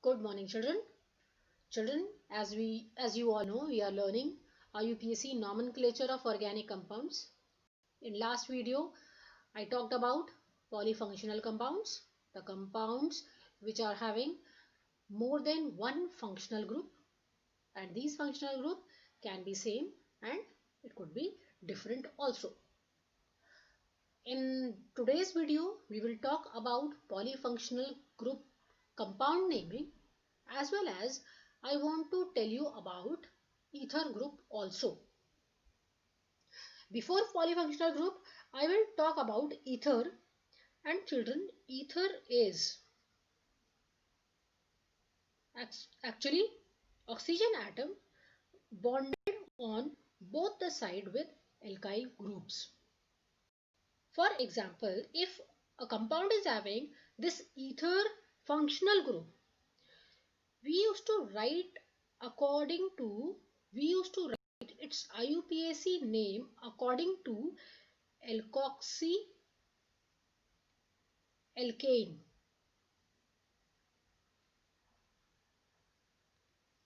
Good morning, children. Children, as you all know, we are learning IUPAC nomenclature of organic compounds. In last video, I talked about polyfunctional compounds, the compounds which are having more than one functional group, and these functional group can be same and it could be different also. In today's video, we will talk about polyfunctional group compound naming, as well as I want to tell you about ether group also. Before polyfunctional group, I will talk about ether. And children, ether is actually oxygen atom bonded on both the side with alkyl groups. For example, if a compound is having this ether functional group, we used to write its IUPAC name according to alkoxy alkane.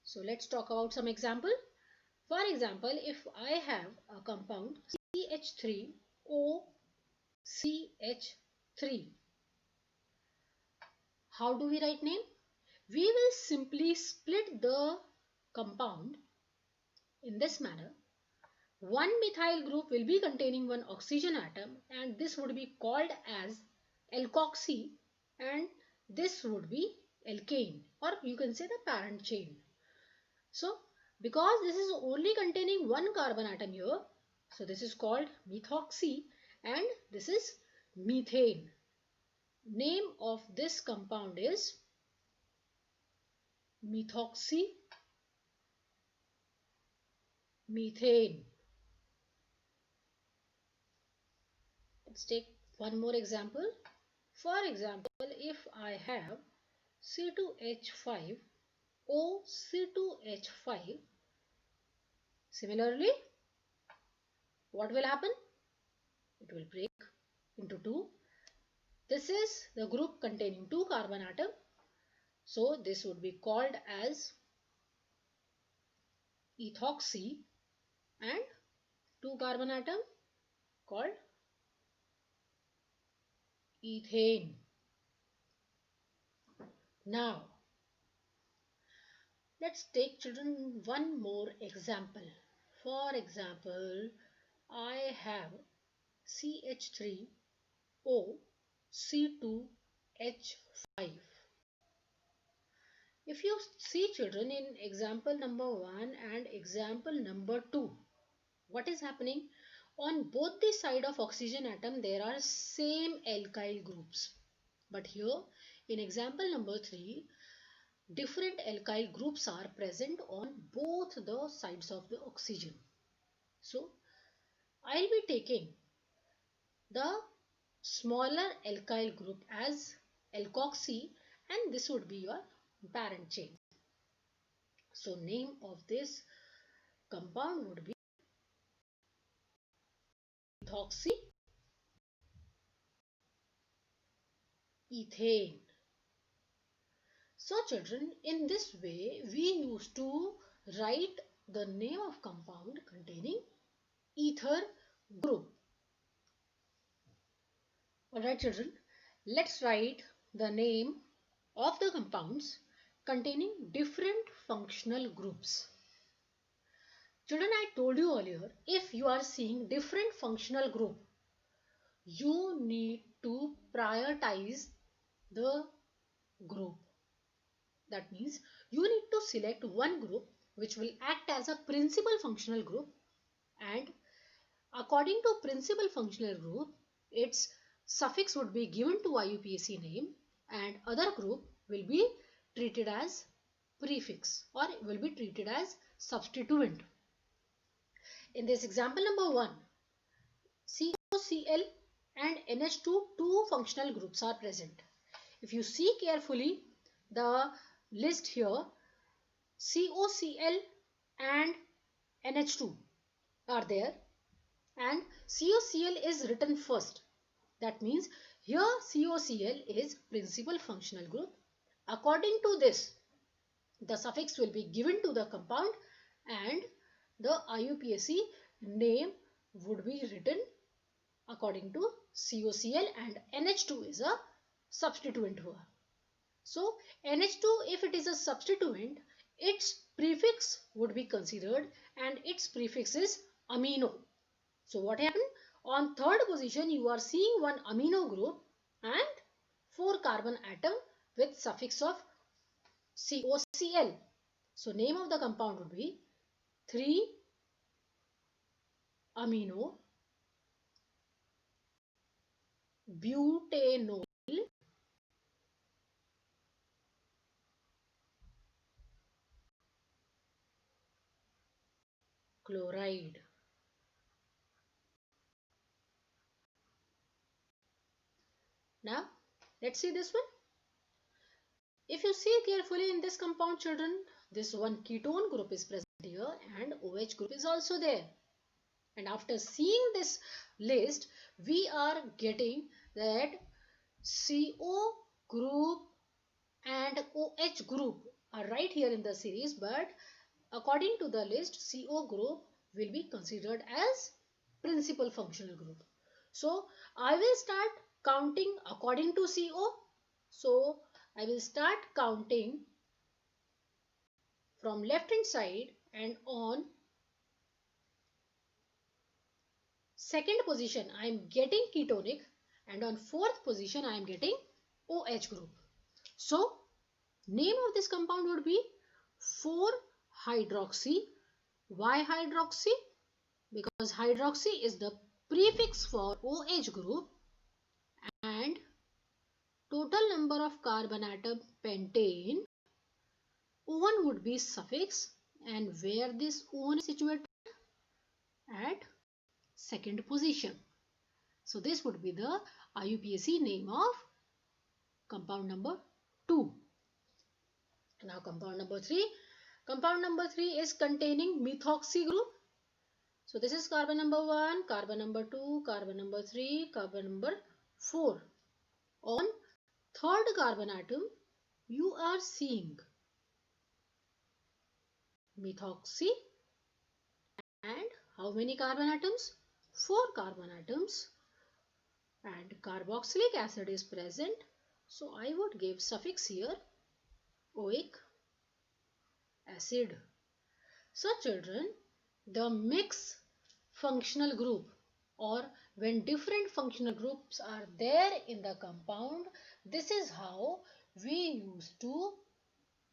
So let's talk about some example. For example, if I have a compound CH3OCH3, how do we write name? We will simply split the compound in this manner. One methyl group will be containing one oxygen atom, and this would be called as alkoxy, and this would be alkane, or you can say the parent chain. So because this is only containing one carbon atom here, so this is called methoxy and this is methane. Name of this compound is methoxy methane. Let's take one more example. For example, if I have C2H5OC2H5, similarly, what will happen? It will break into two. This is the group containing two carbon atom. So this would be called as ethoxy and two carbon atom called ethane. Now let's take, children, one more example. For example, I have CH3OC2H5. If you see, children, in example number 1 and example number 2, what is happening? On both the side of oxygen atom there are same alkyl groups, but here in example number 3, different alkyl groups are present on both the sides of the oxygen. So I'll be taking the smaller alkyl group as alkoxy, and this would be your parent chain. So name of this compound would be ethoxy ethane. So children, in this way we used to write the name of compound containing ether group. Alright children, let's write the name of the compounds containing different functional groups. Children, I told you earlier, if you are seeing different functional group, you need to prioritize the group. That means you need to select one group which will act as a principal functional group, and according to principal functional group, its suffix would be given to IUPAC name, and other group will be treated as prefix or will be treated as substituent. In this example number 1, COCl and NH2, two functional groups are present. If you see carefully the list here, COCl and NH2 are there, and COCl is written first. That means here COCl is principal functional group. According to this, the suffix will be given to the compound and the IUPAC name would be written according to COCl, and NH2 is a substituent here. So NH2, if it is a substituent, its prefix would be considered and its prefix is amino. So what happened? On third position you are seeing one amino group and 4 carbon atom with suffix of COCl. So name of the compound would be 3-amino butanoyl chloride. Now let's see this one. If you see carefully in this compound, children, this one ketone group is present here and OH group is also there. And after seeing this list, we are getting that CO group and OH group are right here in the series, but according to the list, CO group will be considered as principal functional group. So I will start counting according to CO. So I will start counting from left hand side, and on second position I am getting ketonic, and on fourth position I am getting OH group. So name of this compound would be 4-hydroxy. Why hydroxy? Because hydroxy is the prefix for OH group and total number of carbon atom pentane, O1 would be suffix, and where this O1 is situated? At second position. So this would be the IUPAC name of compound number 2. Now compound number 3. Compound number 3 is containing methoxy group. So this is carbon number 1, carbon number 2, carbon number 3, carbon number 4. On third carbon atom, you are seeing methoxy and how many carbon atoms? 4 carbon atoms, and carboxylic acid is present. So I would give suffix here oic acid. So children, the mix functional group, or when different functional groups are there in the compound, this is how we used to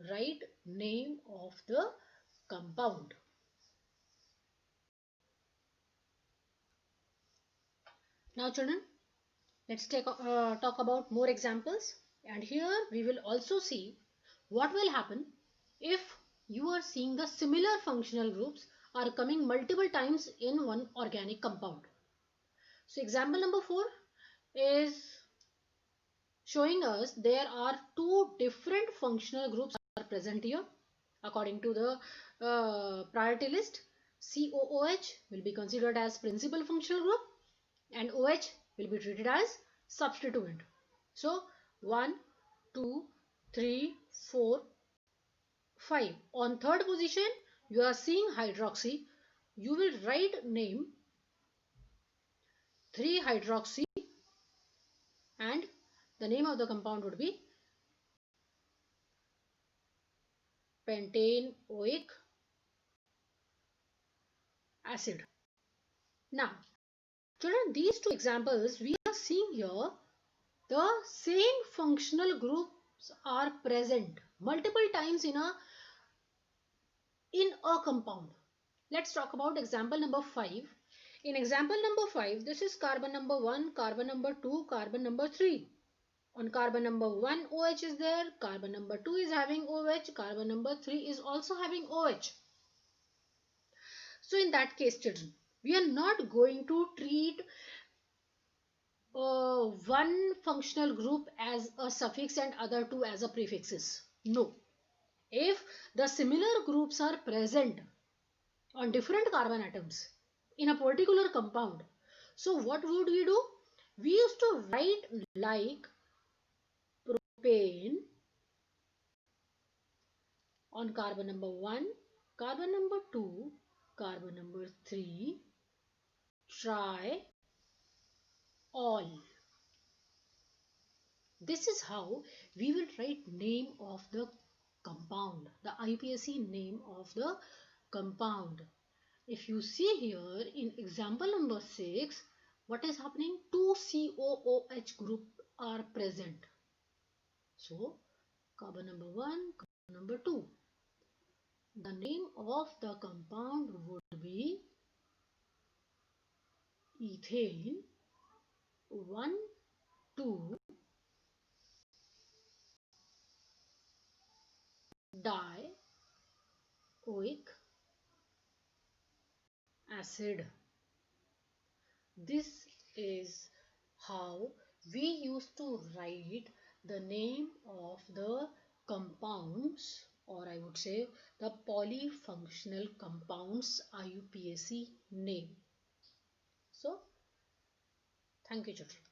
write name of the compound. Now children, let's talk about more examples, and here we will also see what will happen if you are seeing the similar functional groups are coming multiple times in one organic compound. So example number 4 is showing us there are 2 different functional groups are present here. According to the priority list, COOH will be considered as principal functional group and OH will be treated as substituent. So 1, 2, 3, 4, 5. On third position, you are seeing hydroxy. You will write name 3-hydroxy and the name of the compound would be pentanoic acid. Now, children, these 2 examples we are seeing here, the same functional groups are present multiple times in a compound. Let's talk about example number 5. In example number 5, this is carbon number 1, carbon number 2, carbon number 3. On carbon number 1, OH is there, carbon number 2 is having OH, carbon number 3 is also having OH. So in that case, children, we are not going to treat one functional group as a suffix and other 2 as a prefixes. No. If the similar groups are present on different carbon atoms in a particular compound, so what would we do? We used to write like propane, On carbon number 1, carbon number 2, carbon number 3, try all. This is how we will write name of the compound, the IUPAC name of the compound. If you see here in example number 6, what is happening? Two COOH group are present. So, carbon number 1, carbon number 2. The name of the compound would be ethane 1, 2 dioic acid. This is how we used to write the name of the compounds, or I would say the polyfunctional compounds IUPAC name. So, thank you children.